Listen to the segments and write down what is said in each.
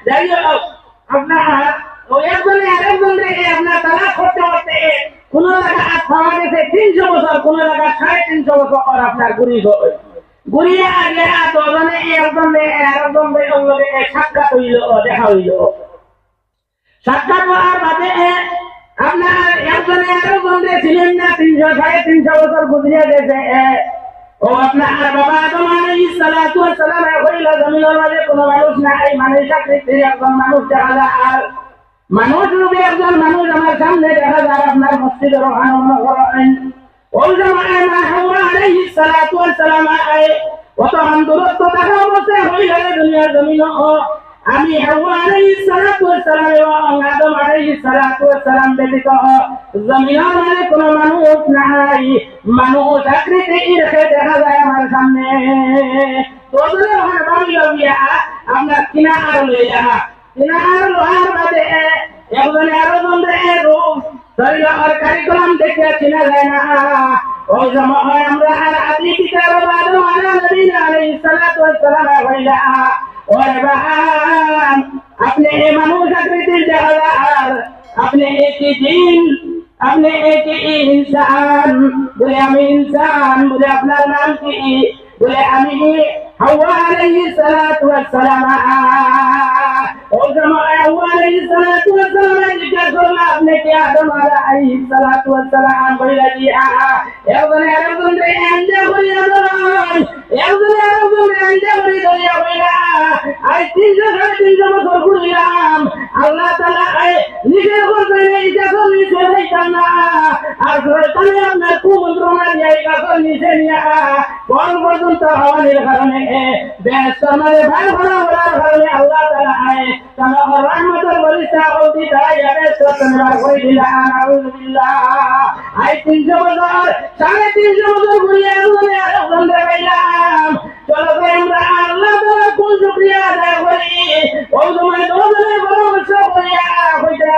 যাই হোক আপনার ওই একজনে আরেকজনকে আপনার তালাক করতে করতে কোন জায়গা পাওয়া গেছে 300 বছর, কোন জায়গা 350 বছর আপনার ঘুরিয়ে আগে দজনে একজনে সাক্ষাৎ হইল, দেখা হইল। সাক্ষাৎ হওয়ার বাদে আপনার একজনে আরেকজনে ছিলেন না 300-350 বছর গুজরিয়ে গেছে। ও আপনার বাবা আদম আলাইহিস সালাতু ওয়াস সালাম হইল জমিনের মাঝে কোনো মানুষ নাই, মানুষ আকৃতির একজন মানুষ দেখা যায়। আর মানুষ রূপে একজন মানুষ আমার সামনে দেখা যায় আপনার মসজিদে রোহানো করেন। ওই জামানায় মা হাওয়া আলাইহিস সালাতু ওয়াস সালাম কত দূরত্ব দেখা অবস্থায় হইল দুনিয়ার জমিনে। আমি হাওয়া আলাইহিস সালাতু ওয়াস সালাম এবং আদম আলাইহিস সালাতু ওয়াস সালাম ব্যতীত জমিনের মাঝে কোনো মানুষ নাই, মানুষ আকৃতির দেখা যায় আমার সামনে। তোদের ওখানে বাড়ি গিয়া আপনার কিনার লইয়া কিনার লোহার বাদে একজনে আরো জনরে রূপ শরীর আর কারিকুলাম দেখে চিনা যায় না। ওই সময় আমরা আর আদি কিতাব আদম আলাইহিস সালাতু ওয়াস সালাম হইলা ওরে বাহান আপনি এই মানুষ আকৃতির দেখার, আপনি একই দিন, আপনি একই ইনসান। বলে আমি ইনসান, বলে আপনার নাম কি? বলে আমি হাওয়া আলাইহিস সালাতু ওয়াস সালাম। ওই সময় হাওয়া আলাইহিস সালাতু ওয়াস সালাম জিজ্ঞাসা করল আপনি কি আদম আলাইহিস সালাতু ওয়াস সালাম? বলে জি। একজনে আরেকজনকে আঞ্জা করিয়া দেন, একজনে আরেকজনকে আঞ্জা করিয়া ধরিয়া হইলা আই 300-350 বছর ঘুরিলাম। আল্লাহ তাআলা নিজের করতে ইচ্ছা করলে নিচে যাইতাম না। আর শয়তানে আপনার কুমন্ত্রণা দিয়ে গাছের নিচে নিয়ে কোন পর্যন্ত হওয়ার কারণে বেহেশতের ভাই ভরা হওয়ার কারণে আল্লাহ তাআলা তাআলা রহমতের বরিশা অবধি তাই বেহেশতের করে দিলা। আউযুবিল্লাহ। আই 300 বছর 350 বছর ঘুরিয়ে আসলে আরেকজন দেখাইলাম। চলো আমরা আল্লাহ তাআলা কোন শুকরিয়া আদায় করি। ওই সময় দোজনের পরামর্শ করিয়া হইতা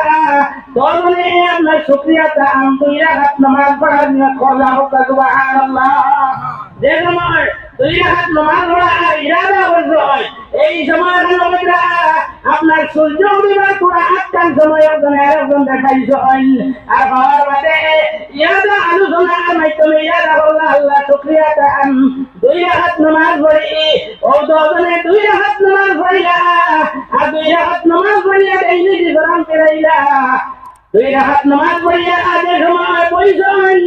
দোজনে আপনার শুকরিয়াটা দুই রাকাত নামাজ পড়ার নিয়ত করলাম। সুবহানাল্লাহ। যে সময় 2 রাকাত নামাজ পড়ার ইরাদা করতে হয় এই সময় আপনার সূর্য উদিবার পুরা 8টার সময় একজন আরেকজন দেখাইছ আর হওয়ার বাদে ইয়াদা আলোচনার মাধ্যমে ইয়াদা বললা আল্লাহ শুকরিয়াটা 2 রাকাত নামাজ পড়ি। ও দোজনে 2 রাকাত নামাজ পড়িলা আর 2 রাকাত নামাজ পড়িয়া এই দিবরাম পেরাইলা। 2 রাকাত নামাজ পড়িয়া আজ সময় পয়সন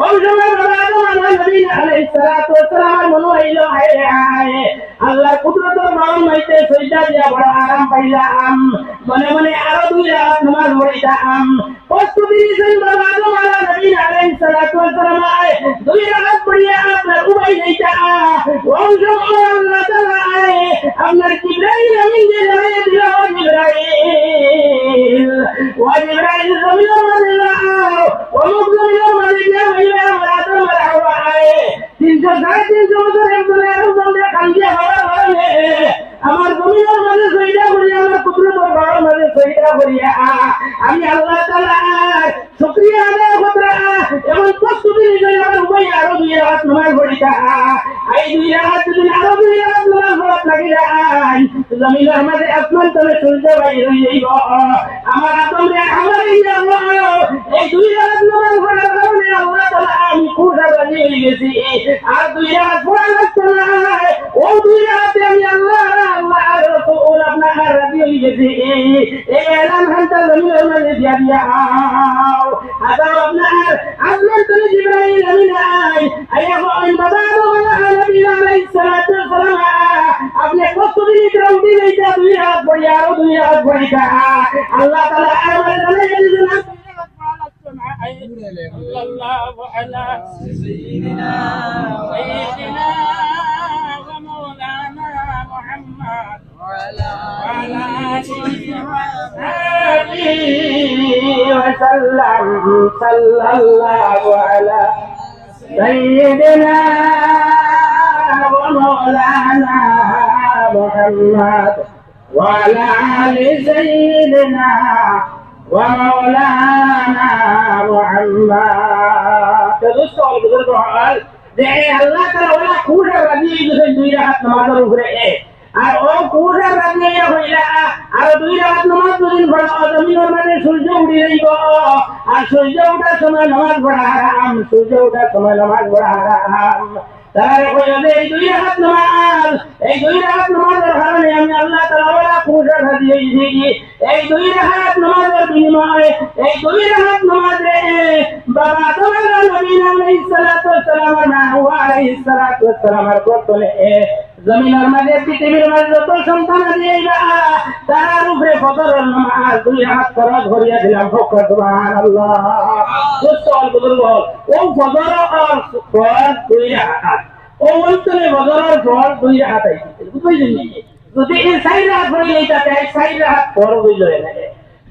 ওই সময় বাবা আদম আলাইহিস সালাতু ওয়াস সালাম মনে হইল হায় আল্লাহ কুদরতের মাওন মাইতে সইটা দিয়া বড় আরাম পাইলাম। মনে মনে আরো 2 রাকাত নামাজ পড়িতাম। প্রস্তুতি নিছেন বাবা আদম আলাইহিস সালাতু ওয়াস সালাম 2 রাকাত পড়িয়া আপনার উবাই যাইতা। ওই সময় আল্লাহ তাআলা আপনার জিবরাইল আমিন যে জানিয়ে দিল জিবরাইল জমিনের মাঝে যাও, অমুক জমিনের মাঝে গিয়ে হইলে আমরা আদম আর হাওয়া 300-350 বছর একজনে আরেকজনকে কান্দিয়া হওয়ার কারণে আমার জমিনের মাঝে সইদা করিয়া আমার কুদরতের ঘরের মাঝে সইদা করিয়া আমি আল্লাহ তাআলা শুকরিয়া আদায় করতে এবং প্রস্তুতি নিয়ে আমার উপায় আরো 2 রাকাত নামাজ পড়িতা। এই 2 রাকাত যদি আরো 2 রাকাত নামাজ পড়া লাগিলা জমিনের মাঝে আসমান তলে সূর্য বাইর হয়ে যাইব। আমার আদমরে আমার এই দুই রাত নামাজ পড়ার কারণে আল্লাহ তাআলা আমি খুব রাজি হয়ে গেছি। আর 2 রাত পড়া লাগতো না, ও 2 রাতে আমি আল্লাহ রাসূল আপনার রাজি হয়ে গেছি। এই এলান হান্তা জমিনের মাঝে দিয়া দিয়া আদাব আপনার আসমান তলে জিবরাইল আমিন আইয়া বলেন বাবা আলাইহিস সালাতু ওয়াস সালাম আপনি প্রস্তুতি নিতে উঠে যাইতা 2 রাত পড়িয়া আরো 2 রাত পড়িতা। আল্লাহ তাআলা আমাদের জানাই দিয়েছেন সাল্লাল্লাহু আলা সাইয়্যিদিনা ওয়া মাওলানা মুহাম্মদ ওয়া আলা আলিহি ওয়া সাল্লাম। সাল্লাল্লাহু আলা সাইয়্যিদিনা ওয়া মাওলানা মুহাম্মদ ওয়া আলা আলি সাইয়্যিদিনা ومولانا محمد دوستو বুজুর্গ হল যে আল্লাহ তাআলা ওলা খুঁড়ে রাজি দিয়েছেন 2 রাকাত নামাজের উপরে আর ও কুড়া রাজিয়া হইলা আর 2 রাত নামাজ পড়িন পড়া জমিনের মধ্যে সূর্য উঠে যাইব আর সূর্য ওঠার সময় নামাজ পড়া হারাম সূর্য ওঠার সময় নামাজ পড়া হারাম তার কইলে এই 2 রাত নামাজ এই 2 রাত নামাজের কারণে আমি আল্লাহ তাআলা ওরা কুড়া রাজিয়ে দিয়েছি এই 2 রাত নামাজের বিনিময়ে এই 2 রাত নামাজে বাবা তোমার নবী আলাইহিস সালাতু ওয়াস সালাম না হুয়া আলাইহিস সালাতু ওয়াস সালাম আর করতলে জমিনের মাঝে পৃথিবীর মাঝে যত সন্তান দিয়েইবা তার উপরে ফজরের নামাজ 2 রাত ফরজ করিয়া দিলাম সুবহানাল্লাহ দোস্তল বুজুর্গ ও ফজর আর ফরজ 2 রাত ও অন্তরে ফজরের ফরজ 2 রাত আইছে বুঝলেন নি যদি এই 4 রাত পড়ে এইটা 4 রাত ফরজ হইল না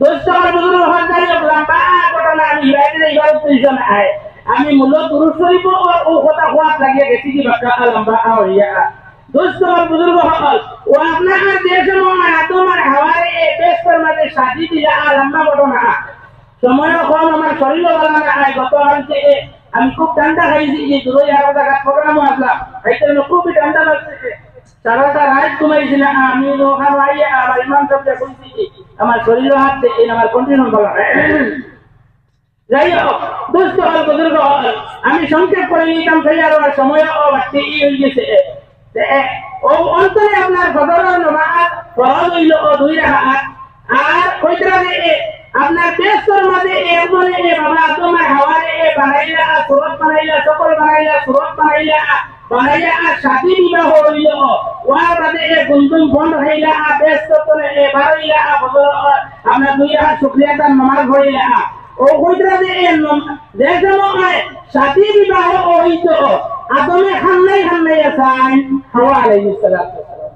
দোস্তল বুজুর্গ হজারি লম্বা ঘটনা আমি বাইরে এইবার তুইজন আয় আমি মূলত দুরূদ শরীফ ও কথা কোয়া লাগিয়ে গেছি কি বাক্কা লম্বা আওয়া दोस्तों बुजुर्ग हल वो अपना देश में তোমার হাওয়ারে বেস্তর মধ্যে শাদি দিলা লম্বা ঘটনা সময় কম আমার শরীর ভালো না আই গত আনতে আমি খুব ঠান্ডা খাইছি যে 2000 টাকা প্রোগ্রাম আসলাম এইটা খুব ঠান্ডা লাগছে সারাটা রাত ঘুমাইছি না আমি ওখানে আইয়া আমার ইমাম সাহেবকে বলছি আমার শরীর হাতে এই আমার কন্টিনিউ ভালো যাই হোক দোস্ত হল বুজুর্গ হল আমি সংক্ষেপ করে নিতাম সেই আর সময় বাড়তি হয়ে গেছে ও অন্তরে আপনার ফজরের নামাজ ফরজ হইল 2 রাকাত আর কয়টা আপনার বেস্তর মধ্যে এমনে বাবা তোমার হাওয়ারে বানাইলা সুরত বানাইলা সকল বানাইলা সুরত বানাইলা শাদী বিবাহ হইল ওয়ার মধ্যে গুনগুন বন্ধ হইলা বেস্তর তলে বানাইলা ফজর আপনার 2 রাকাত শুকরিয়াটা নামাজ পড়িলা ও কয়টা যে সময় শাদী বিবাহ হইত আদমে খান্নাই আসান হাওয়া আলাইহিস সালাতু ওয়াস সালাম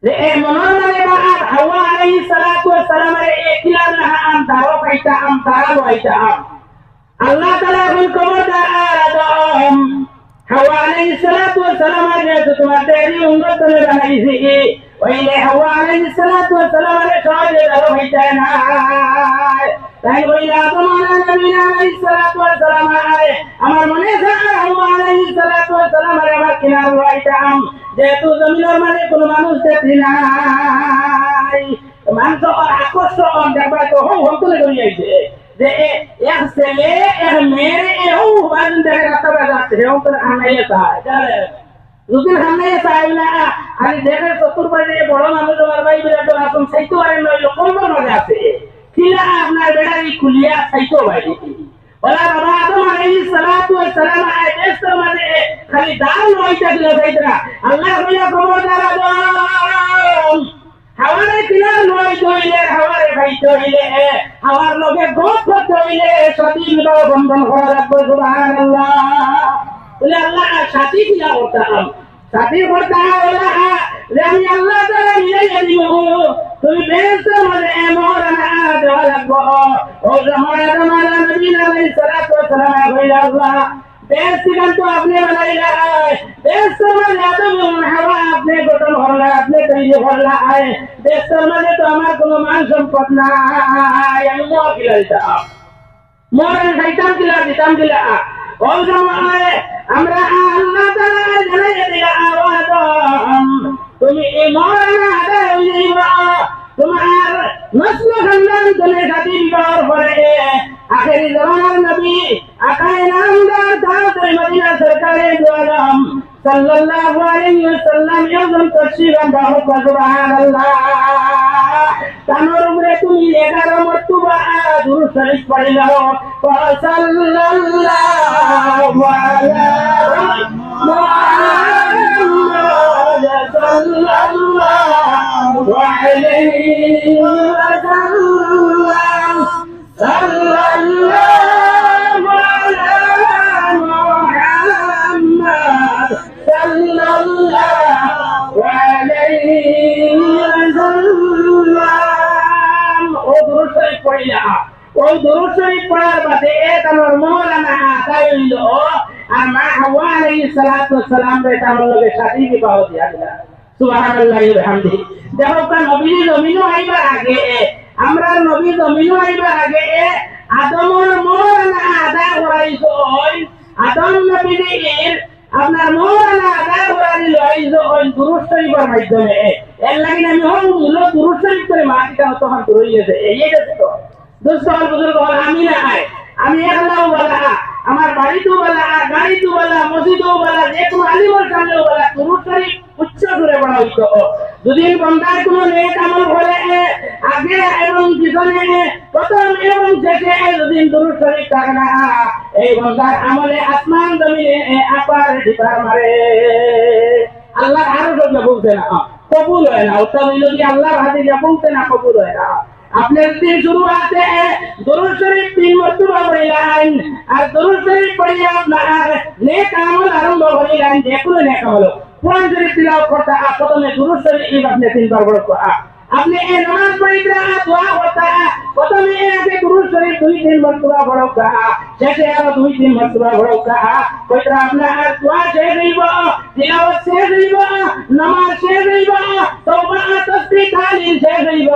যে মনের মানে বাদ হাওয়া আলাইহিস সালাতু ওয়াস সালাম এর কিলার না আম দাও পাইতা আম দাঁড়া লইতা আল্লাহ তাআলা বল খবরদার আদম হাওয়া আলাইহিস সালাতু ওয়াস সালাম যে তোমার দেরি উম্মত করে বানাইছি ওইলে হাওয়া আলাইহিস সালাতু ওয়াস সালাম এর সহজে দাও পাইতা না তাই বইলা তোমার নবী আলাইহিস সালাতু ওয়াস সালাম আমার মনে হয় হাওয়া আলাইহিস সালাতু ওয়াস সালাম আমার কিনার লইতাম যেহেতু জমিনের মানে কোনো মানুষ দেখি নাই মানুষ আকর্ষণ দেখবা তো হন্তলে করি আইছে যে এক ছেলে এক মেয়ে ও বান দেখে রাস্তা যাচ্ছে হন্তলে হানাইয়া যায় যদি হানাইয়া যায় না আমি দেখে চতুর্পাশে বড় মানুষ আমার ভাই বিরাট আসুন সাইতো আরে নইল কোন মজা আছে কিলা আপনার বেড়ারি খুলিয়া সাইতো ভাই ওলা বাবা আদম আলাইহিস সালাতু ওয়াস সালাম বেস্তর মধ্যে খালি দাল লইতা দিল সাইতরা আল্লাহ কইলা খবরদার আদম হাওয়ারে কিনার লই দইলে হাওয়ারে ভাই দইলে হাওয়ার লগে গোপ দইলে শাদী বিবাহ বন্ধন করা লাগবে সুবহানাল্লাহ বলে আল্লাহ শাদী বিবাহ করতাম শাদী করতাম আল্লাহ যে আমি আল্লাহ তাআলা মিলাইয়া দিব তুমি বেস্তর মধ্যে মোহরানা দেওয়া লাগবে ও জামানা জামানা নবী আলাইহিস সালাতু ওয়াস সালাম কইলা আল্লাহ বেস্তিগান তো আপনি বানাইলা বেস্তর মধ্যে আদম এবং হাওয়া আপনি গঠন করলা আপনি তৈরি করলা বেস্তর মধ্যে তো আমার কোনো মান সম্পদ নাই আমি মোহ খিলাইতাম মোহরানা খাইতাম দিতাম ও জামানা আমরা আল্লাহ তাআলা জানাইয়া দিলা আদম তুমি এই মোহরানা আদায় হইবা তোমার নসল খানদান তুমি শাদী বিবাহ করে আখেরি জামানার নবী আকায়ে নামদার দাওয়াত মদিনা সরকারে দু আলম সাল্লাল্লাহু আলাইহি ওয়াসাল্লাম ইয়াজন তশরিফ আনহু সুবহানাল্লাহ তানোর উপরে তুমি 11 মর্তবা দুরূদ শরীফ পড়িলাও সাল্লাল্লাহু আলাইহি মুহাম্মদ সাল্লাল্লাহু আলাইহি ওয়াসাল্লাম সাল্লাল্লাহু আলাইহি ওয়াসাল্লাম ও দুরূদ শরীফ পড়িলা ওই দুরূদ শরীফ পড়ার বাদে তানোর মওলানা আদায় হইল আর মা হাওয়া আলাইহিস সালাতু ওয়াস সালাম তানোর লগে শাদী বিবাহ দিয়া দিলা সুবহানাল্লাহি ওয়া বিহামদিহি দেখো কা নবী জমিনও আইবার আগে আমরা নবী জমিনও আইবার আগে আদমের মওলানা আদায় করাইছো আদম নবীর আপনার মৌলানা আদায় করা দিল এই যে ওই দুরূদ শরীফের মাধ্যমে এর লাগি আমি হলো দুরূদ শরীফ করে মাটিটা তখন দূর হয়ে গেছে এই গেছে তো দোস্ত বুজুর্গ আমি না আমি একলাও বলা আমার বাড়িতেও বলা গাড়িতেও বলা মসজিদেও বলা যে কোনো আলিমের সামনেও বলা দুরূদ শরীফ উচ্চ করে পড়া হইতো যদি বন্দার কোনো নেক আমল করে আগে এবং পিছনে প্রথম এবং শেষে যদি দুরূদ শরীফ থাকে না এই বন্দার আমলে আসমান জমিনে আপার ঢিপার মারে আল্লাহ আরো সব বলছে না কবুল হয় না ওটা যদি আল্লাহর হাতে বলছে না কবুল হয় না আপনার দিন শুরু আছে দুরূদ শরীফ 3 মর্তবা পড়িলেন আর দুরূদ শরীফ পড়িয়া আপনার নেক আমল আরম্ভ করিলেন যে কোনো নেক আমল কোরআন শরীফ তিলাওয়াত করতে প্রথমে দুরূদ শরীফ আপনি 3 বার পড়তে আপনি এই নামাজ পড়িতে দোয়া করতে প্রথমে আগে দুরূদ শরীফ 2-3 মর্তবা পড়া শেষে আরো 2-3 মর্তবা পড়া কইরা আপনার দোয়া শেষ হইব তিলাওয়াত শেষ হইব নামাজ শেষ হইব তওবা তাসবিহ তাহলিল শেষ হইব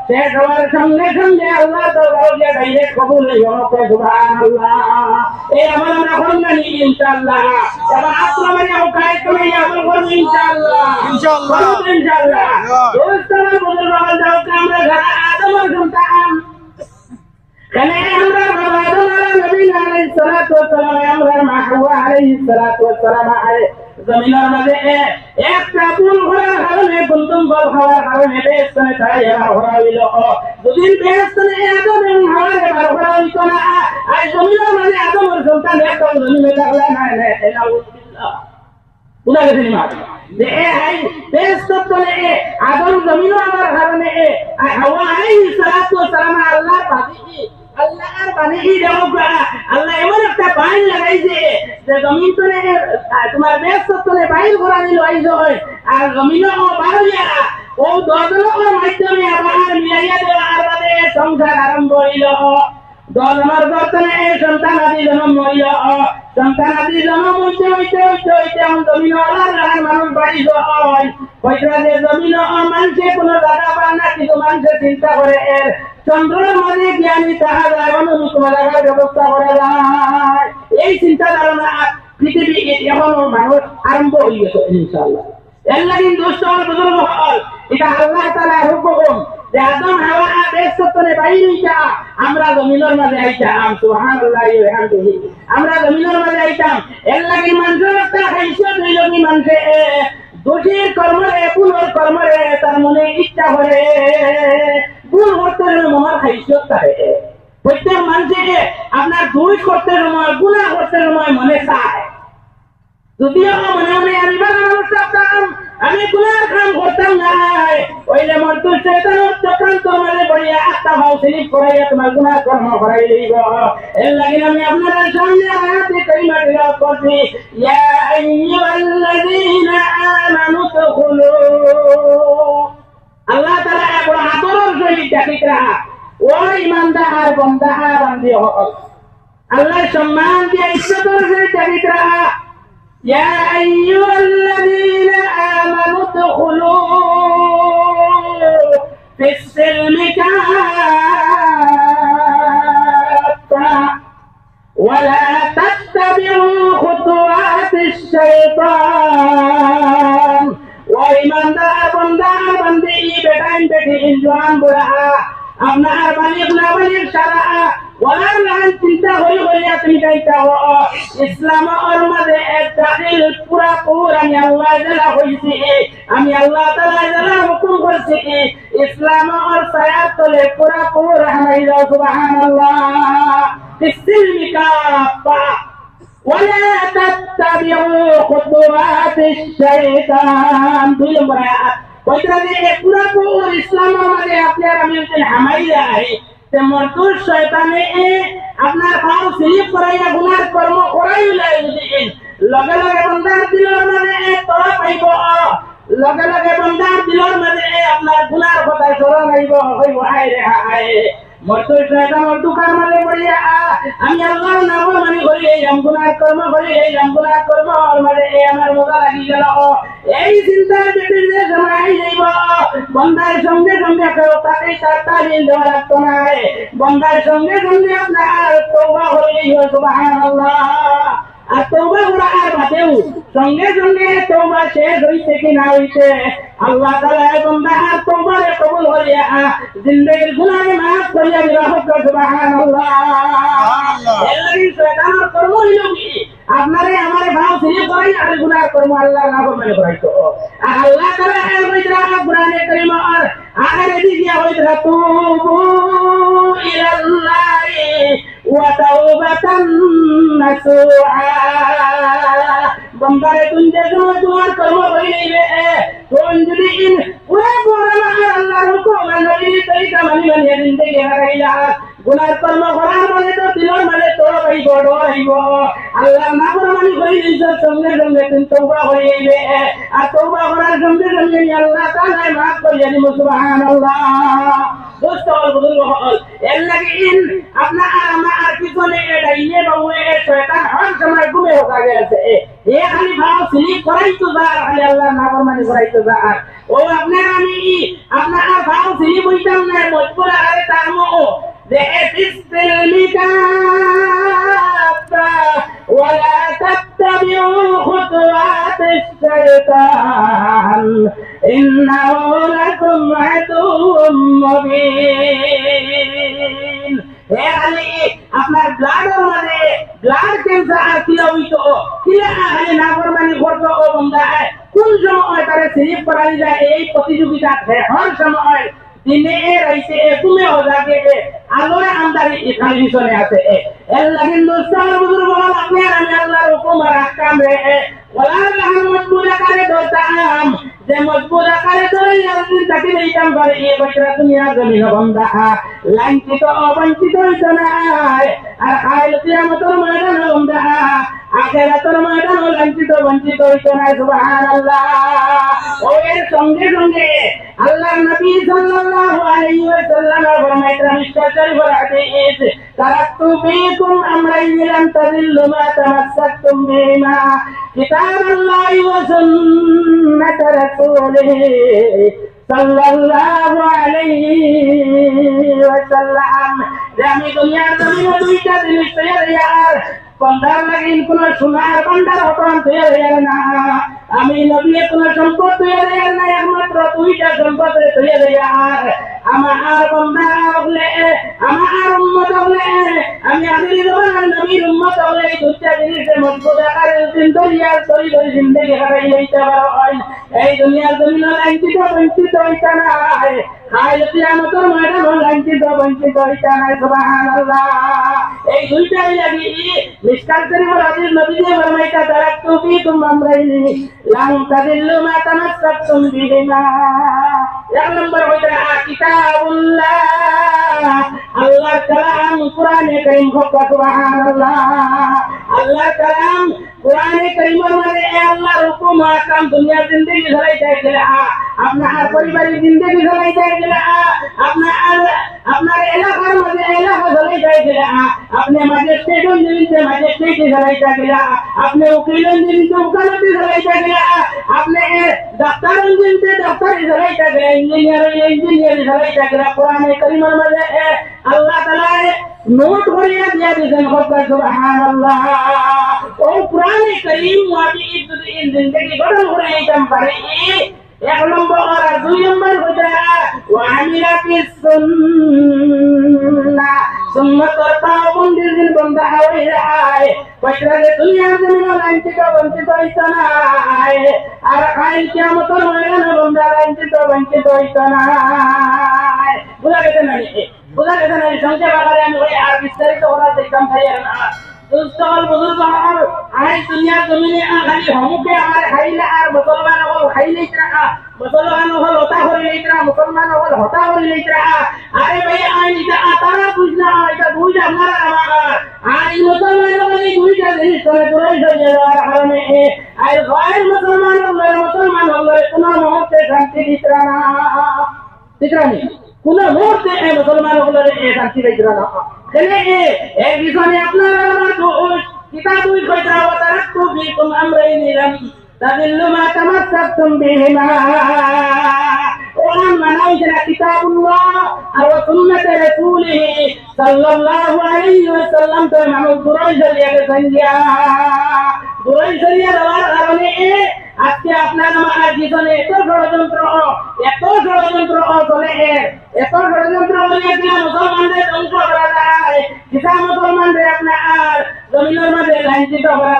শেষ হওয়ার সঙ্গে সঙ্গে আল্লাহ তাআলা ডাইরেক্ট কবুল হইব সুবহানাল্লাহ এই আমল আমরা করব না ইনশাআল্লাহ এবার আপনারা ওকায় করে আমল করব ইনশাআল্লাহ ইনশাআল্লাহ দোস্ত বুজুর্গগণ যাও আমরা যারা আদমের সন্তান কেনে আমরা আদম নবী আলাইহিস সালাতু ওয়াস সালাম আমরা মা হাওয়া আলাইহিস সালাতু ওয়াস সালাম জমিনের মাঝে একটা ফুল ঘোরার কারণে কুলতুম বল খাওয়ার কারণে বেহেশতে তাই এবার ঘোরা হইল যদি বেহেশতে আদম এবং হাওয়ার এবার ঘোরা হইতো না আর জমিনের মাঝে আদমের সন্তান একটা জমিনে থাকলে না নাউযুবিল্লাহ বুঝা গেছে নি মা যে এই বেহেশতে বলে আদম জমিনও আমার কারণে আর হাওয়া আলাইহিস সালাতু ওয়াস সালাম আল্লাহর বাণী আল্লাহর বাণী দেওয়া আল্লাহ এমন একটা বাইল লাগাইছে যে জমিন তোলে তোমার বেহেশত তোলে বাইল করা দিল আইজ হয় আর জমিনও বাড়িয়া ও দজনের মাধ্যমে আবার মিলাইয়া দেওয়ার বাদে সংসার আরম্ভ হইল দজনের বর্তনে সন্তান আদি জন্ম হইল সন্তান আদি জন্ম হইতে হইতে হইতে হইতে জমিন আল্লাহর মানুষ বাড়ি হয় কইরা যে জমিন মানুষে কোনো জায়গা পায় না কিন্তু মানুষের চিন্তা করে এর চন্দ্রের মাঝে জ্ঞানী তাহার অনুমুখ লাগার ব্যবস্থা করা যায় এই চিন্তা ধারণা পৃথিবী এখনো মানুষ আরম্ভ হয়ে গেছে ইনশাআল্লাহ এর লাগি দোস্ত বুজুর্গ হল এটা আল্লাহ তাআলার হুকুম যে আদম হাওয়া বেহেশতে বাইরে হইতা আমরা জমিনের মাঝে আইতাম সুবহানাল্লাহি ওয়া বিহামদিহি আমরা জমিনের মাঝে আইতাম এর লাগি মানুষের একটা হাইসিয়ত হইল কি মানুষে দোষীর কর্মরে পুনর কর্মরে তার মনে ইচ্ছা করে ভুল করতে হলে মনের হাইসিয়ত থাকে প্রত্যেক মানুষকে আপনার দোষ করতে সময় গুনাহ করতে সময় মনে চায় যদিও মনে মনে আমি ভালো মানুষ থাকতাম আমি গুনার কাম করতাম না ওইলে মন তো শয়তানের চক্রান্ত মানে বড়িয়া আত্মা ভাও স্লিপ করাইয়া তোমার গুনাহ কর্ম করাই লইব এর লাগি আমি আপনাদের সামনে আয়াতে কারিমা তিলাওয়াত করছি ইয়া আইয়ুহাল্লাযীনা আমানু তাকুলু আল্লাহ তাআলা বড় আদরের সহিত ডাকিরা ও ঈমানদার বান্দা বান্দি হল আল্লাহ সম্মান দিয়ে ইজ্জতের সহিত ডাকিরা يا أيها الذين آمنوا ادخلوا في السلم كافة ولا تتبعوا خطوات الشيطان وإمن دار بندي بدين بدين جوان بڑا আপনার বালিক না বালিক সারা ওয়ালার লান চিন্তা হই হইয়া তুমি যাইতা হো ইসলাম আর মাঝে এক দাখিল পুরা পুরা আমি আল্লাহ তাআলা হইছি আমি আল্লাহ তাআলা হুকুম করছি ইসলাম আর সায়াত তলে পুরা পুরা হাইলা সুবহানাল্লাহ ইসলামিকা পা ওয়ালা তাত্তাবিউ খুতুওয়াতিশ শাইতান দুই নম্বর আয়াত কইরা যে পুরা পুরা ইসলাম আমাদের আপনার আমি হামাই যায় তে মরদুর শয়তানে আপনার পাও স্লিপ করাইয়া গুনার কর্ম করাই লাই লগে লগে বন্দার দিলর মানে তোরা পাইব লগে লগে বন্দার দিলর মানে আপনার গুনার কথা স্মরণ আইব হইব আয় রে আয় মরদুর শয়তানের দুকার মানে বলিয়া আমি আল্লাহর নাম মানে করি এই গুনার কর্ম করি এই গুনার কর্ম মানে আমার মজা লাগি গেল এই চিন্তা যেতে যে সময় যাইব বন্দার সঙ্গে সঙ্গে তাকে তাড়াতাড়ি দেওয়া লাগতো না বন্দার সঙ্গে সঙ্গে আপনার তওবা হইলেই সুবহানাল্লাহ আর তওবা করা আর বাদেও সঙ্গে সঙ্গে তওবা শেষ হইছে কি না হইছে আল্লাহ তাআলা বান্দা আর তওবারে কবুল করিয়া জিন্দেগীর গুনাহে মাফ করিয়া দিবা সুবহানাল্লাহ। এর লাগি শয়তানের কর্ম হইল কি আপনারে আমারে ভাও সিনে করাই আর গুনাহ কর্ম আল্লাহ না মানে করাইতো। আর আল্লাহ তাআলা এর ভিতরে কোরআনে কারীম আর আগে দিয়া হইছে তুবু ইলাল্লাহি ওয়া তাওবাতান নাসুআ। বন্দারে তুই যে তোমার কর্ম হইবে কোন যদি ইন পুরা পুরা আল্লাহর হুকুম নবী তরিকা মানি মানি জিন্দেগি হারাইলা গুনার কর্ম করার মানে তো দিলর মানে তোর ভাই বড় হইব আল্লাহ না ফরমানি করিলে সঙ্গে সঙ্গে তুমি তওবা হইবে আর তওবা করার সঙ্গে সঙ্গে আল্লাহ তাআলা মাফ করিয়া দিবেন সুবহানাল্লাহ। দোস্ত বুজুর্গ হল এর লাগি ইন আপনা আমার পিছনে ডাইনে বাউয়ে শয়তান হর সময় ঘুমে হোকা গেছে এ খালি ভাও স্লিপ করাইতো যা খালি আল্লাহ না ফরমানি করাইতো যা ও আপনার আমি আপনার ভাও স্লিপ হইতাম না মজবুর আরে তারমো যে বিসমিল্লাহ ওয়ালা তাত্তাবিউ খুতুওয়াতিশ শাইতান ইন্নাহু লাকুম আদুউম মুবিন। হে আলী আপনার ব্লাডের মানে ব্লাড ক্যান্সার কি হইতো কিলা আলী নাফরমানি করতো ও বান্দা কোন সময় তারে স্লিপ করাই যায় এই প্রতিযোগিতা হর সময় দিনে রাইতে তুমি ওজাকে আলোরে আন্দারে এখানে পিছনে আছে এর লাগি দোস্তার বুজুর্গ বল আপনি আর আমি আল্লাহর হুকুম আর আহকাম রে ওলা লাহান মজবুর আকারে ধরতাম যে মজবুর আকারে ধরে আল্লাহ তাকে দিতাম করে এই বছর দুনিয়া জমিন বন্ধা লাঞ্ছিত অবঞ্চিত হইতো না আর খাইল কিয়ামতের ময়দান বন্ধা আখিরাতের ময়দান লাঞ্ছিত বঞ্চিত হইতো না সুবহানাল্লাহ। ও এর সঙ্গে সঙ্গে আল্লাহর নবী সাল্লাল্লাহু আলাইহি ওয়াসাল্লাম ফরমাইতেন মিশকাত শরীফের হাদিস তারাকতু ফীকুম আমরাইন লান তাযিল্লু মা তামাসসাকতুম বিহিমা কিতাবাল্লাহি ওয়া সুন্নাত রাসূলিহি সাল্লাল্লাহু আলাইহি ওয়াসাল্লাম। আমি দুনিয়ার জমিনে দুইটা জিনিস তৈরি আর বন্দার লাগিন কোন সোনার ভান্ডার হতাম তৈরি না আমি নবী কোন সম্পদ তৈরি না একমাত্র দুইটা সম্পদ তৈরি আর আমার বন্দা হলে আমার উম্মত হলে আমি আখিরি জামানার নবীর উম্মত হলে এই দুইটা জিনিসের মজবুত আকারে দুনিয়ার তৈরি করে জিন্দেগি হারাই লইতে পারো এই দুনিয়ার জমিন লাঞ্ছিত বঞ্চিত হইতা না খাইল কিয়ামতের ময়দান লাঞ্ছিত বঞ্চিত হইতা না সুবহানাল্লাহ। এই দুইটাই লাগি মিশকাত শরীফের হাদিস নবী যে ফরমাইতা তারাকতু ফীকুম আমরাইনি লান তাযিল্লু মা তামাসসাকতুম বিহিমা। এক নম্বর হইতা কিতাবুল্লাহ আল্লাহর কালাম কোরআনে কারীম সুবহানাল্লাহ। আল্লাহর কালাম কোরআনে কারীমের মধ্যে আল্লাহর হুকুম আহকাম দুনিয়ার জিন্দেগি ধরাইতে গেলে আপনার পরিবারের জিন্দেগি ধরাইতে গেলে আপনার এলাকার মধ্যে এলাকা ধরাইতে গেলে আপনি ম্যাজিস্ট্রেট জিনিসে ম্যাজিস্ট্রেট ধরাইতে গেলে আপনি উকিল জিনিসে উকালতি ধরাইতে গেলে আপনি ডাক্তার জিনিসে ডাক্তারি ধরাইতে গেলে ইঞ্জিনিয়ার ধরাইতে গেলে কোরআনে কারীমের মধ্যে আল্লাহ তাআলা নোট করিয়া দিয়া দিয়েছেন সুবহানাল্লাহ। ও কোরআনে কারীম ওয়াজি ইন জিন্দেগি গঠন করে নিতাম পারে এক নম্বর আর দুই নম্বর হইতা ওয়ামিলা ফিস সুন্নাহ সুন্নাতর পাবন্দির দিন বন্ধা হইয়া পয়সারে দুনিয়ার জমিন লাঞ্ছিত বঞ্চিত হইতো না আর খাইল কিয়ামতের ময়দানে বন্ধা লাঞ্ছিত বঞ্চিত হইতো না। বুঝা গেছে না বুঝা গেছে না সংক্ষেপ আকারে আমি আর বিস্তারিত করার দেখতাম চাই না দুস্তল বুজুর্গ হল আই দুনিয়ার জমিনে খালি হমুকে আমার খাইলে আর মুসলমান হল খাইলেই মুসলমান হল হতা করিলেই মুসলমান হল হতা করিলেই আরে ভাই আই এটা তারা বুঝনা এটা বুঝ আমার আই মুসলমান হল এই দুইটা জিনিস করে দূরে হয়ে যাওয়ার কারণে আই গায়ের মুসলমান হল কোন মুহূর্তে শান্তি দিতরা না দিতরানি কোন মুহূর্তে মুসলমান হল শান্তি দিতরা না। এক বিষয়ে আপনারা আমার কিতাব কইতা ওয়া তারাকতু ফীকুম আমরাইন লাম তাযিল্লু মা তামাসসাকতুম বিহিমা। ও কোরআন মানা হইছে না কিতাবুল্লাহ আর সুন্নাতে রাসূলিহি সাল্লাল্লাহু আলাইহি ওয়াসাল্লাম তো মানুষ দূরে চলে গেছেন গিয়া দূরে চলে যাওয়ার কারণে আজকে আপনার আমার জীবনে এত ষড়যন্ত্র চলে এত ষড়যন্ত্র বলে কিনা মুসলমানদের ধ্বংস করা যায় কিসা মুসলমানদের আপনার জমিনের মাঝে লাঞ্ছিত করা